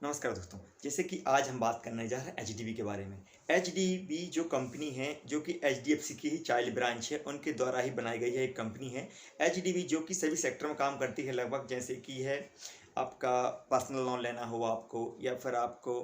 नमस्कार दोस्तों। जैसे कि आज हम बात करने जा रहे हैं एचडीबी के बारे में। एचडीबी जो कंपनी है, जो कि एचडीएफसी की ही चाइल्ड ब्रांच है, उनके द्वारा ही बनाई गई है एक कंपनी है। एचडीबी जो कि सभी सेक्टर में काम करती है लगभग, जैसे कि है आपका पर्सनल लोन लेना हो आपको, या फिर आपको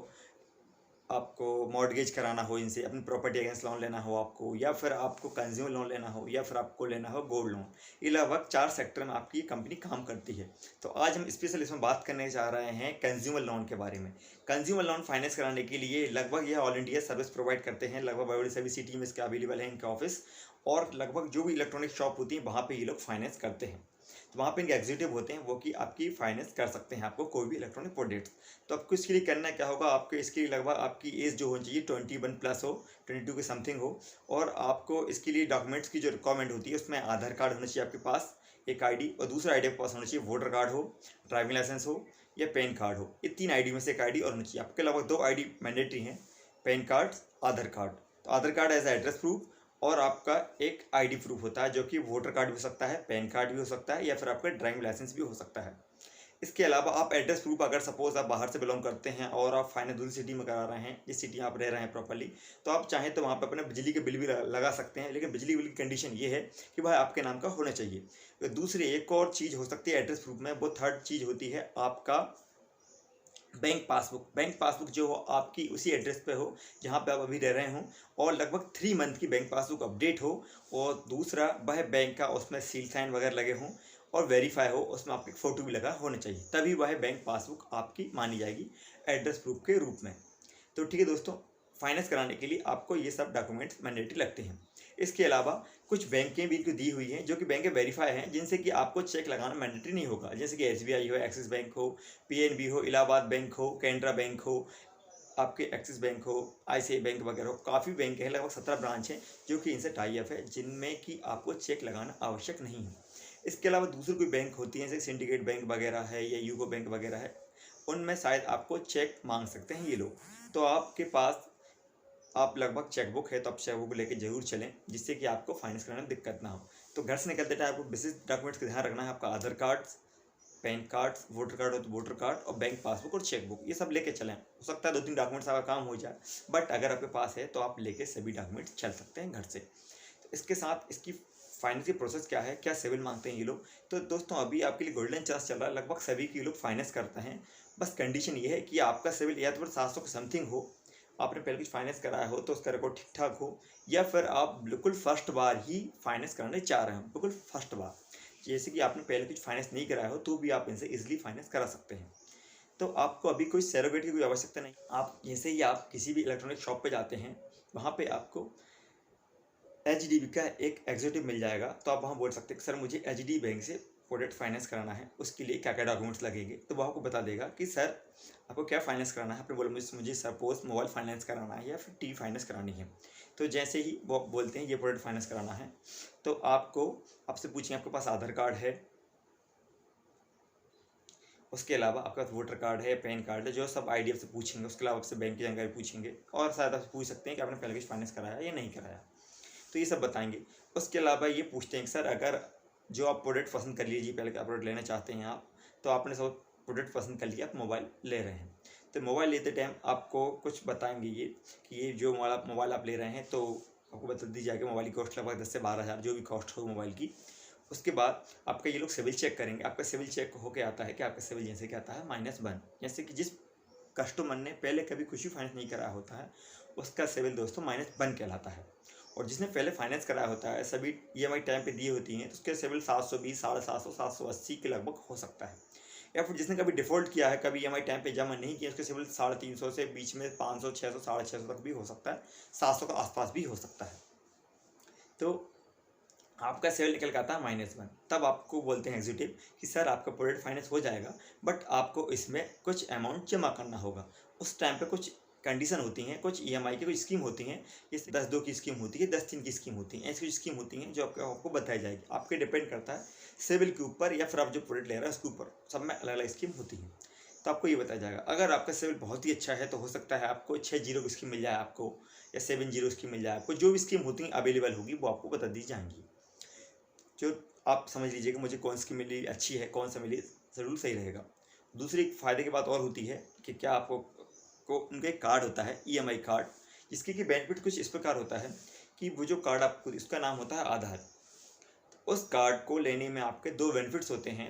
आपको मॉर्टगेज कराना हो, इनसे अपनी प्रॉपर्टी अगेंस्ट लोन लेना हो आपको, या फिर आपको कंज्यूमर लोन लेना हो, या फिर आपको लेना हो गोल्ड लोन। ये लगभग 4 सेक्टर में आपकी ये कंपनी काम करती है। तो आज हम स्पेशल इसमें बात करने जा रहे हैं कंज्यूमर लोन के बारे में। कंज्यूमर लोन फाइनेंस कराने के लिए लगभग यह ऑल इंडिया सर्विस प्रोवाइड करते हैं। लगभग बड़ी सभी सिटी में इसके अवेलेबल है इनके ऑफिस, और लगभग जो भी इलेक्ट्रॉनिक शॉप होती है वहाँ पर ये लोग फाइनेंस करते हैं। तो वहाँ पे इनके एग्जीक्यूटिव होते हैं, वो कि आपकी फाइनेंस कर सकते हैं आपको कोई भी इलेक्ट्रॉनिक प्रोडक्ट्स। तो आपको इसके लिए करना क्या होगा, आपके इसके लिए लगभग आपकी एज जो होनी चाहिए 21 प्लस हो, 22 के समथिंग हो। और आपको इसके लिए डॉक्यूमेंट्स की जो रिक्वायरमेंट होती है, उसमें आधार कार्ड होना चाहिए आपके पास, एक आईडी, और दूसरा आईडी आपके पास होना चाहिए वोटर कार्ड हो, ड्राइविंग लाइसेंस हो, या पैन कार्ड हो। ये 3 आईडी में से एक आईडी और होना चाहिए। आपके लगभग 2 आईडी मैंडेटरी हैं, पैन कार्ड, आधार कार्ड। तो आधार कार्ड एज एड्रेस प्रूफ, और आपका एक आईडी प्रूफ होता है जो कि वोटर कार्ड भी हो सकता है, पैन कार्ड भी हो सकता है, या फिर आपका ड्राइविंग लाइसेंस भी हो सकता है। इसके अलावा आप एड्रेस प्रूफ, अगर सपोज आप बाहर से बिलोंग करते हैं और आप फाइनेंस दूसरी सिटी में करा रहे हैं, जिस सिटी आप रह रहे हैं प्रॉपर्ली, तो आप चाहें तो वहाँ पर अपने बिजली के बिल भी लगा सकते हैं। लेकिन बिजली बिल की कंडीशन ये है कि वह आपके नाम का होना चाहिए। तो दूसरी एक और चीज़ हो सकती है एड्रेस प्रूफ में, वो थर्ड चीज़ होती है आपका बैंक पासबुक। बैंक पासबुक जो हो आपकी उसी एड्रेस पे हो जहाँ पे आप अभी रह रहे हों, और लगभग 3 मंथ की बैंक पासबुक अपडेट हो, और दूसरा वह बैंक का उसमें सील साइन वगैरह लगे हों, और वेरीफाई हो, उसमें आपकी फ़ोटो भी लगा होना चाहिए, तभी वह बैंक पासबुक आपकी मानी जाएगी एड्रेस प्रूफ के रूप में। तो ठीक है दोस्तों, फाइनेंस कराने के लिए आपको ये सब डॉक्यूमेंट्स मैंडेटरी लगते हैं। इसके अलावा कुछ बैंकें भी इनको दी हुई हैं, जो कि बैंकें वेरीफाई हैं, जिनसे कि आपको चेक लगाना मैंडेटरी नहीं होगा। जैसे कि एसबीआई हो, एक्सिस बैंक हो, पीएनबी हो, इलाहाबाद बैंक हो, कैनरा बैंक हो, आपके एक्सिस बैंक हो, आईसीआई बैंक वगैरह हो। काफ़ी बैंक हैं, लगभग 17 ब्रांच हैं जो कि इनसे टाई अप है, जिनमें कि आपको चेक लगाना आवश्यक नहीं है। इसके अलावा दूसरी कोई बैंक होती हैं, जैसे सिंडिकेट बैंक वगैरह है, या यूको बैंक वगैरह है, उनमें शायद आपको चेक मांग सकते हैं ये लोग। तो आपके पास आप लगभग चेकबुक है, तो आप चेकबुक लेके जरूर चलें, जिससे कि आपको फाइनेंस कराने में दिक्कत ना हो। तो घर से निकलते टाइम आपको बेसिक डॉक्यूमेंट्स का ध्यान रखना है। आपका Aadhaar card, PAN card, voter card हो तो वोटर कार्ड, और बैंक पासबुक और चेकबुक, ये सब लेके चलें। हो सकता है 2-3 डॉक्यूमेंट्स आपका काम हो जाए, बट अगर आपके पास है तो आप लेके सभी डॉक्यूमेंट्स चल सकते हैं घर से। तो इसके साथ इसकी फाइनेंस की प्रोसेस क्या है, क्या सिविल मांगते हैं ये लोग। तो दोस्तों अभी आपके लिए गोल्डन चांस चल रहा है, लगभग सभी के लोग फाइनेंस करते हैं। बस कंडीशन ये है कि आपका सिविल या तो 700 के समथिंग हो, आपने पहले कुछ फाइनेंस कराया हो तो उसका रिकॉर्ड ठीक ठाक हो, या फिर आप बिल्कुल फर्स्ट बार ही फाइनेंस कराने चाह रहे हो, बिल्कुल फर्स्ट बार। जैसे कि आपने पहले कुछ फाइनेंस नहीं कराया हो तो भी आप इनसे इजीली फाइनेंस करा सकते हैं। तो आपको अभी कोई सरोगेट की कोई आवश्यकता नहीं। आप जैसे ही आप किसी भी इलेक्ट्रॉनिक शॉप पे जाते हैं, वहाँ पे आपको एचडीबी का एक एग्जीक्यूटिव मिल जाएगा। तो आप वहाँ बोल सकते हैं कि सर मुझे एचडीबी बैंक से प्रोडक्ट फाइनेंस कराना है, उसके लिए क्या क्या डॉक्यूमेंट्स लगेंगे। तो वो आपको बता देगा कि सर आपको क्या फाइनेंस कराना है। आपने बोला मुझे सपोज मोबाइल फाइनेंस कराना है, या फिर टीवी फाइनेंस करानी है। तो जैसे ही वो बोलते हैं ये प्रोडक्ट फाइनेंस कराना है, तो आपसे पूछेंगे आपके पास आधार कार्ड है, उसके अलावा आपका वोटर कार्ड है, पैन कार्ड है, जो सब आईडी आपसे पूछेंगे। उसके अलावा आपसे बैंक की जानकारी पूछेंगे, और शायद आपसे पूछ सकते हैं कि आपने पहले कुछ फाइनेंस कराया या नहीं कराया, तो ये सब बताएंगे। उसके अलावा ये पूछते हैं कि सर अगर जो आप प्रोडक्ट पसंद कर लीजिए, पहले क्या प्रोडक्ट लेना चाहते हैं आप, तो आपने सब प्रोडक्ट पसंद कर लिया, आप मोबाइल ले रहे हैं। तो मोबाइल लेते टाइम आपको कुछ बताएंगे ये कि ये जो मोबाइल आप ले रहे हैं, तो आपको बता दी जाएगी मोबाइल की कॉस्ट लगभग 10 से 12 हज़ार, जो भी कॉस्ट हो मोबाइल की। उसके बाद आपका ये लोग सिविल चेक करेंगे। आपका सिविल चेक होके आता है कि आपका सिविल जैसे कि आता है -1। जैसे कि जिस कस्टमर ने पहले कभी कुछ भी फाइनेंस नहीं कराया होता है, उसका सिविल दोस्तों -1 कहलाता है। और जिसने पहले फाइनेंस कराया होता है, सभी ईएमआई टाइम पे दी होती हैं, तो उसके सिविल 720, 750, 780 के लगभग हो सकता है। या फिर जिसने कभी डिफ़ॉल्ट किया है, कभी ईएमआई टाइम पे जमा नहीं किया, उसके सिविल 350 से बीच में 500, 600, 650 तक भी हो सकता है, 700 के आसपास भी हो सकता है। तो आपका सिविल निकल के आता है -1। तब आपको बोलते हैं एग्जीक्यूटिव कि सर आपका प्रोडक्ट फाइनेंस हो जाएगा, बट आपको इसमें कुछ अमाउंट जमा करना होगा। उस टाइम पे कुछ कंडीशन होती हैं, कुछ ईएमआई की कुछ स्कीम होती हैं, जैसे 10-2 की स्कीम होती है, 10-3 की स्कीम होती है, ऐसी कुछ स्कीम होती हैं जो आपको बताई जाएगी। आपके डिपेंड करता है सिविल के ऊपर, या फिर आप जो प्रोडक्ट ले रहे हैं उसके ऊपर, सब में अलग अलग स्कीम होती है। तो आपको ये बताया जाएगा। अगर आपका सिविल बहुत ही अच्छा है तो हो सकता है आपको 6-0 की स्कीम मिल जाए आपको, या 7-0 स्कीम मिल जाए आपको। जो भी स्कीम होती हैं अवेलेबल होगी वो आपको बता दी जाएंगी। जो आप समझ लीजिए कि मुझे कौन सी मिली अच्छी है, कौन सा मिली ज़रूर सही रहेगा। दूसरी एक फ़ायदे की बात और होती है कि क्या आपको उनका एक कार्ड होता है ईएमआई कार्ड, जिसके कि बेनिफिट कुछ इस प्रकार होता है कि वो जो कार्ड आपको, इसका नाम होता है आधार। उस कार्ड को लेने में आपके दो बेनिफिट्स होते हैं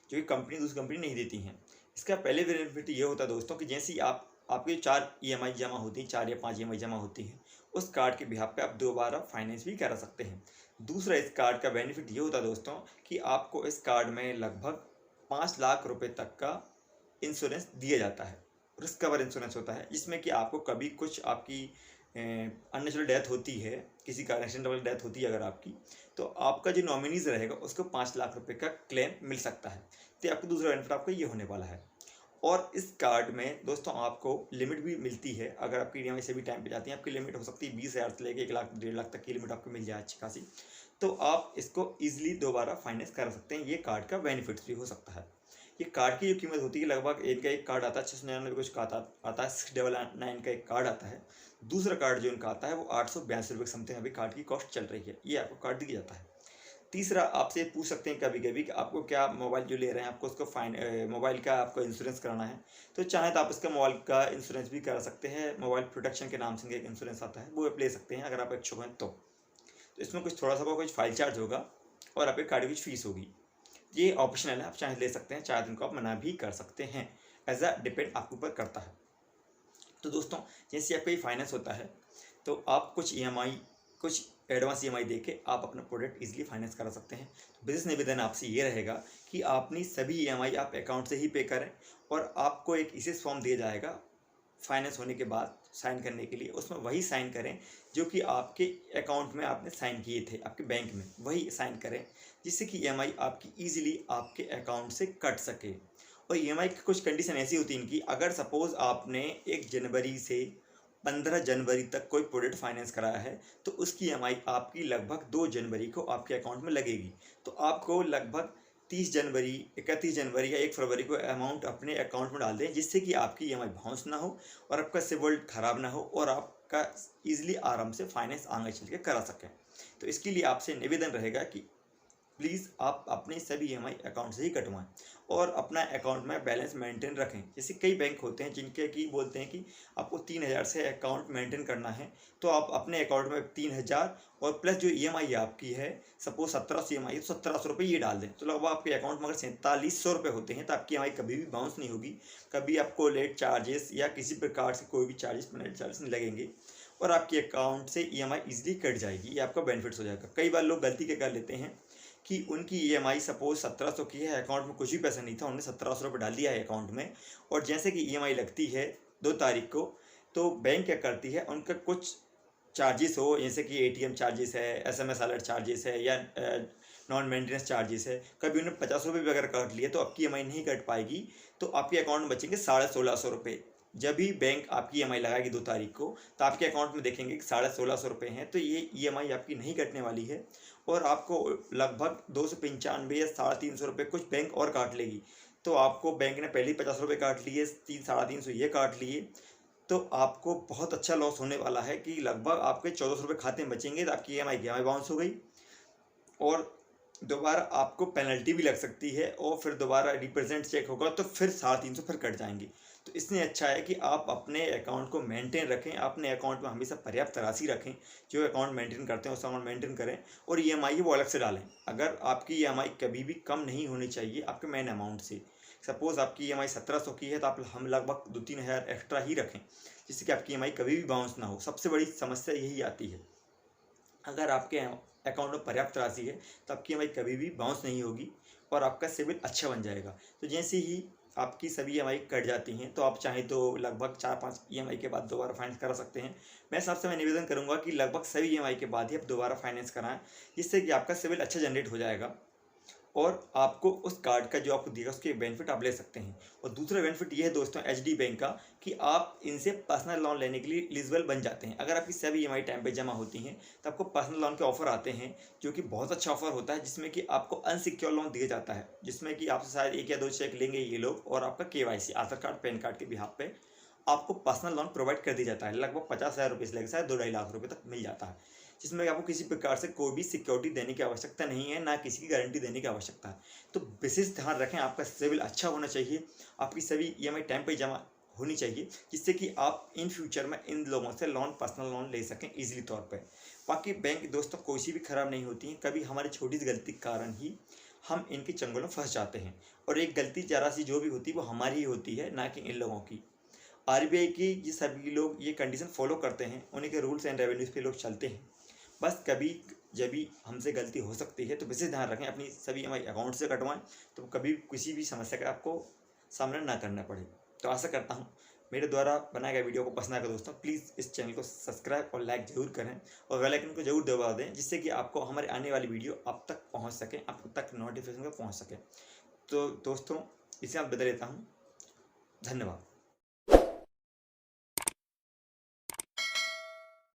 जो कि दूसरी कंपनी नहीं देती हैं। इसका पहले बेनिफिट ये होता है दोस्तों कि जैसे ही आपकी 4 ईएमआई जमा होती हैं, 4 या 5 ईएमआई जमा होती हैं, उस कार्ड के बिहाफ पे आप दोबारा फाइनेंस भी करा सकते हैं। दूसरा इस कार्ड का बेनिफिट ये होता है दोस्तों कि आपको इस कार्ड में लगभग 5 लाख रुपए तक का इंश्योरेंस दिया जाता है। रिस्क कवर इंश्योरेंस होता है, जिसमें कि आपको कभी कुछ आपकी अननेचुरल डेथ होती है, किसी कारण एक्सीडेंटल डेथ होती है अगर आपकी, तो आपका जो नॉमिनीज रहेगा उसको 5 लाख रुपए का क्लेम मिल सकता है। तो आपको दूसरा बेनिफिट आपको ये होने वाला है। और इस कार्ड में दोस्तों आपको लिमिट भी मिलती है। अगर आपकी ईएमआई से भी टाइम पे जाती है, आपकी लिमिट हो सकती है 20,000 से लेकर 1 लाख 1.5 लाख तक की लिमिट आपको मिल जाए अच्छी खासी, तो आप इसको ईजिली दोबारा फाइनेंस कर सकते हैं। ये कार्ड का बेनिफिट्स भी हो सकता है। ये कार्ड की जो कीमत होती है लगभग, इनका एक कार्ड आता है 699 कुछ का आता है, 699 का एक कार्ड आता है। दूसरा कार्ड जो इनका आता है वो 882 रुपये समथिंग अभी कार्ड की कॉस्ट चल रही है, ये आपको कार्ड दिया जाता है। तीसरा, आपसे पूछ सकते हैं कभी कभी कि आपको क्या मोबाइल जो ले रहे हैं आपको उसको मोबाइल का आपको इंश्योरेंस कराना है, तो चाहे तो आप इसका मोबाइल का इंश्योरेंस भी करा सकते हैं। मोबाइल प्रोटेक्शन के नाम से एक इंश्योरेंस आता है, वो आप ले सकते हैं अगर आप इच्छुक हैं तो। इसमें कुछ थोड़ा सा कुछ फाइल चार्ज होगा और आपके कार्ड की फीस होगी। ये ऑप्शनल है, आप चाहे ले सकते हैं, चाहे इनको आप मना भी कर सकते हैं। एज अ डिपेंड आपके ऊपर करता है। तो दोस्तों जैसे आपका ये फाइनेंस होता है तो आप कुछ ईएमआई, कुछ एडवांस ईएमआई देके आप अपना प्रोडक्ट इजीली फाइनेंस करा सकते हैं। तो बिजनेस निवेदन आपसे ये रहेगा कि आपने सभी ईएमआई आप अकाउंट से ही पे करें और आपको एक विशेष फॉर्म दिया जाएगा फाइनेंस होने के बाद साइन करने के लिए। उसमें वही साइन करें जो कि आपके अकाउंट में आपने साइन किए थे, आपके बैंक में वही साइन करें, जिससे कि ईएमआई आपकी ईजिली आपके अकाउंट से कट सके। और ईएमआई की कुछ कंडीशन ऐसी होती है इनकी, अगर सपोज़ आपने 1 जनवरी से 15 जनवरी तक कोई प्रोडक्ट फाइनेंस कराया है तो उसकी ईएमआई आपकी लगभग 2 जनवरी को आपके अकाउंट में लगेगी। तो आपको लगभग 30 जनवरी, 31 जनवरी या 1 फरवरी को अमाउंट अपने अकाउंट में डाल दें, जिससे कि आपकी ईएमआई बाउंस ना हो और आपका सिबिल खराब ना हो और आपका ईजिली आराम से फाइनेंस आगे चल के करा सकें। तो इसके लिए आपसे निवेदन रहेगा कि प्लीज़ आप अपने सभी ईएमआई अकाउंट से ही कटवाएं और अपना अकाउंट में बैलेंस मेंटेन रखें। जैसे कई बैंक होते हैं जिनके की बोलते हैं कि आपको 3,000 से अकाउंट मेंटेन करना है, तो आप अपने अकाउंट में 3,000 और प्लस जो ईएमआई आपकी है, सपोज 1700 ईएमआई है तो 1700 रुपये ये डाल दें, तो लगभग आपके अकाउंट में अगर 4700 रुपये होते हैं तो आपकी ईएमआई कभी भी बाउंस नहीं होगी, कभी आपको लेट चार्जेस या किसी प्रकार से कोई भी चार्जेस पेनल्टी चार्जेस नहीं लगेंगे और आपके अकाउंट से ईएमआई ईजिली कट जाएगी। ये आपका बेनिफिट्स हो जाएगा। कई बार लोग गलती क्या कर लेते हैं कि उनकी ईएमआई सपोज 1700 की है, अकाउंट में कुछ भी पैसा नहीं था, उन्होंने 1700 रुपये डाल दिया है अकाउंट में, और जैसे कि ईएमआई लगती है 2 तारीख को, तो बैंक क्या करती है, उनका कुछ चार्जेस हो, जैसे कि एटीएम चार्जेस है, एसएमएस अलर्ट चार्जेस है या नॉन मेंटेनेंस चार्जेस है, कभी उन्हें 50 रुपये भी अगर काट लिए तो आपकी ईएमआई नहीं कट पाएगी, तो आपके अकाउंट में बचेंगे 1650 रुपये। जब भी बैंक आपकी ईएमआई लगाएगी 2 तारीख को तो आपके अकाउंट में देखेंगे कि 1650 रुपये हैं, तो ये ईएमआई आपकी नहीं कटने वाली है और आपको लगभग 295 या 350 रुपये कुछ बैंक और काट लेगी। तो आपको बैंक ने पहले ही 50 रुपये काट लिए, 300-350 ये काट लिए, तो आपको बहुत अच्छा लॉस होने वाला है कि लगभग आपके 1400 रुपये खाते में बचेंगे, तो आपकी ईएमआई बाउंस हो गई और दोबारा आपको पेनल्टी भी लग सकती है और फिर दोबारा रिप्रेजेंट चेक होगा तो फिर 350 फिर कट जाएंगे। तो इसलिए अच्छा है कि आप अपने अकाउंट को मेंटेन रखें, अपने अकाउंट में हमेशा पर्याप्त राशि रखें, जो अकाउंट मेंटेन करते हैं उस अकाउंट मेंटेन करें और ईएमआई वो अलग से डालें। अगर आपकी ईएमआई कभी भी कम नहीं होनी चाहिए आपके मेन अमाउंट से, सपोज़ आपकी ईएमआई 1700 की है तो आप हम लगभग 2-3 हज़ार एक्स्ट्रा ही रखें, जिससे कि आपकी ईएमआई कभी भी बाउंस ना हो। सबसे बड़ी समस्या यही आती है। अगर आपके अकाउंट में पर्याप्त राशि है तो आपकी ईएमआई कभी भी बाउंस नहीं होगी और आपका सिबिल अच्छा बन जाएगा। तो जैसे ही आपकी सभी ईएमआई कट जाती हैं तो आप चाहें तो लगभग 4-5 ईएमआई के बाद दोबारा फाइनेंस करा सकते हैं। मैं सबसे मैं निवेदन करूंगा कि लगभग सभी ईएमआई के बाद ही आप दोबारा फाइनेंस कराएं, जिससे कि आपका सिबिल अच्छा जनरेट हो जाएगा और आपको उस कार्ड का जो आपको दिएगा उसके बेनिफिट आप ले सकते हैं। और दूसरा बेनिफिट ये है दोस्तों एचडी बैंक का कि आप इनसे पर्सनल लोन लेने के लिए एलिजिबल बन जाते हैं। अगर आपकी सभी ईएमआई टाइम पे जमा होती हैं तो आपको पर्सनल लोन के ऑफर आते हैं, जो कि बहुत अच्छा ऑफर होता है, जिसमें कि आपको अनसिक्योर लोन दिया जाता है, जिसमें कि आपसे शायद 1 या 2 चेक लेंगे ये लोग और आपका केवाईसी आधार कार्ड पैन कार्ड के बिहाफ पे आपको पर्सनल लोन प्रोवाइड कर दिया जाता है। लगभग 50,000 रुपये से लेकर शायद 2-2.5 लाख रुपये तक मिल जाता है, जिसमें आपको किसी प्रकार से कोई भी सिक्योरिटी देने की आवश्यकता नहीं है, ना किसी की गारंटी देने की आवश्यकता है। तो विशेष ध्यान रखें, आपका सिविल अच्छा होना चाहिए, आपकी सभी ईएमआई टाइम पे जमा होनी चाहिए, जिससे कि आप इन फ्यूचर में इन लोगों से पर्सनल लोन ले सकें ईजिली तौर पे। बाकी बैंक दोस्तों कोई सी भी ख़राब नहीं होती है, कभी हमारी छोटी सी गलती के कारण ही हम इनके चंगुल में फंस जाते हैं, और एक गलती ज़रा सी जो भी होती है वो हमारी ही होती है, ना कि इन लोगों की। आरबीआई की ये सभी लोग ये कंडीशन फॉलो करते हैं, उन्हीं के रूल्स एंड रेवेन्यूज पे लोग चलते हैं। बस कभी जब भी हमसे गलती हो सकती है तो विशेष ध्यान रखें, अपनी सभी हमारे अकाउंट से कटवाएं, तो कभी किसी भी समस्या का आपको सामना ना करना पड़े। तो आशा करता हूँ मेरे द्वारा बनाए गए वीडियो को पसंद आएगा दोस्तों। प्लीज़ इस चैनल को सब्सक्राइब और लाइक ज़रूर करें, और बेल आइकन को जरूर दबा दें, जिससे कि आपको हमारे आने वाली वीडियो आप तक पहुँच सके, आप तक नोटिफिकेशन पहुँच सके। तो दोस्तों इसे आप बता लेता हूँ। धन्यवाद।